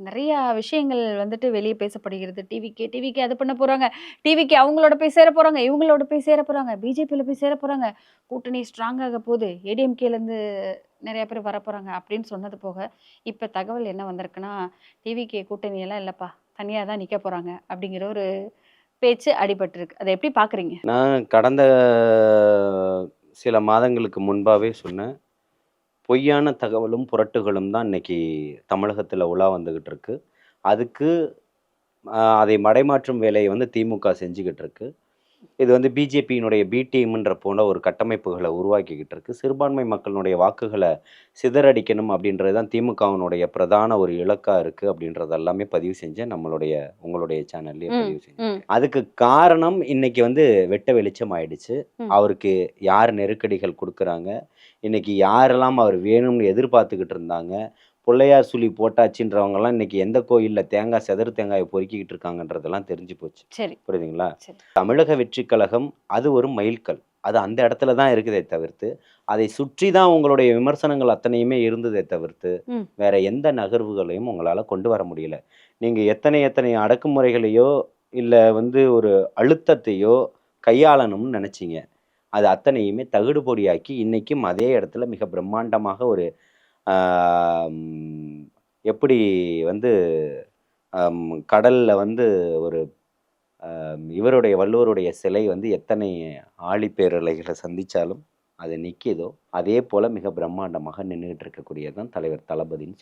நெறைய விஷயங்கள் வந்துட்டு வெளிய பேசப்படுகிறது. டிவிக்கே அது பண்ண போறாங்க. டிவிக்கே அவங்களோட போய் சேர போறாங்க. இவங்களோட போய் சேர போறாங்க. பிஜேபில போய் சேர போறாங்க. கூட்டணி ஸ்ட்ராங் ஆக போது. ஏடிஎம்கேலேருந்து நெறைய பேர் வரப்போறாங்க அப்படின்னு சொன்னது போக, இப்ப தகவல் என்ன வந்திருக்குன்னா, டிவிகே கூட்டணி எல்லாம் இல்லப்பா. தனியா தான் நிக்க போறாங்க. அப்படிங்கிற ஒரு பேச்சு அடிபட்டிருக்கு. அத எப்படி பார்க்குறீங்க? நான் கடந்த சில மாதங்களுக்கு முன்பாவே சொன்னேன். பொய்யான தகவலும், புரட்டுகளும் தான் இன்னைக்கு தமிழகத்தில உலா வந்துகிட்டு இருக்கு. அதுக்கு அதை மடைமாற்றும் வேலைய வந்து திமுக செஞ்சுகிட்டு இருக்கு. இது வந்து பிஜேபியினுடைய பி டீம்ன்ற போல ஒரு கட்டமைப்புகள உருவாக்கிக்கிட்டு இருக்கு. சிறுபான்மை மக்களினுடைய வாக்குகள சிதறடிக்கணும் அப்படின்றது தான் திமுகவினுடைய பிரதான ஒரு இலக்கா இருக்கு அப்படின்றது எல்லாமே பதிவு செஞ்சேன். உங்களுடைய சேனல்லயே ம், பதிவு செஞ்சேன். ம், அதுக்கு காரணம் இன்னைக்கு வந்து வெட்ட வெளிச்சம் ஆயிடுச்சு. ம். அவருக்கு யார் நெருக்கடிகள் குடுக்குறாங்க, இன்னைக்கு யாரெல்லாம் அவர் வேணும்னு எதிர்பார்த்துக்கிட்டு இருந்தாங்க, புள்ளையார் சுழி போட்டாச்சுன்றவங்கலாம் இன்னைக்கு எந்த கோயில்ல தேங்காய் செதறு தேங்காய பொறுக்கிக்கிட்டு இருக்காங்கன்றதெல்லாம் தெரிஞ்சு போச்சு. சரி, புரியுதுங்களா? சரி. தமிழக வெற்றிக் கழகம் அது ஒரு மைல்கல். அது அந்த இடத்துல தான் இருக்குதே தவிர்த்து, அதை சுற்றி தான் உங்களுடைய விமர்சனங்கள் அத்தனையுமே இருந்ததே தவிர்த்து, ம். வேற எந்த நகர்வுகளையும் உங்களால கொண்டு வர முடியல. நீங்க எத்தனை எத்தனை அடக்குமுறைகளையோ, இல்ல வந்து ஒரு அழுத்தத்தையோ கையாளணும்னு நெனச்சீங்க. அது அத்தனையுமே தவிடுபொடியாக்கி, இன்னைக்கும் அதே இடத்துல மிக பிரம்மாண்டமாக ஒரு ஆ ம் எப்படி வந்து கடல்ல வந்து ஒரு இவருடைய வள்ளுவருடைய சிலை வந்து எத்தனை ஆழிப்பேரலைகளை சந்திச்சாலும் அது நிக்கிதோ, அதே போல மிக பிரம்மாண்டமாக நின்னுகிட்டு இருக்கக்கூடியது தான் தலைவர் தளபதின்னு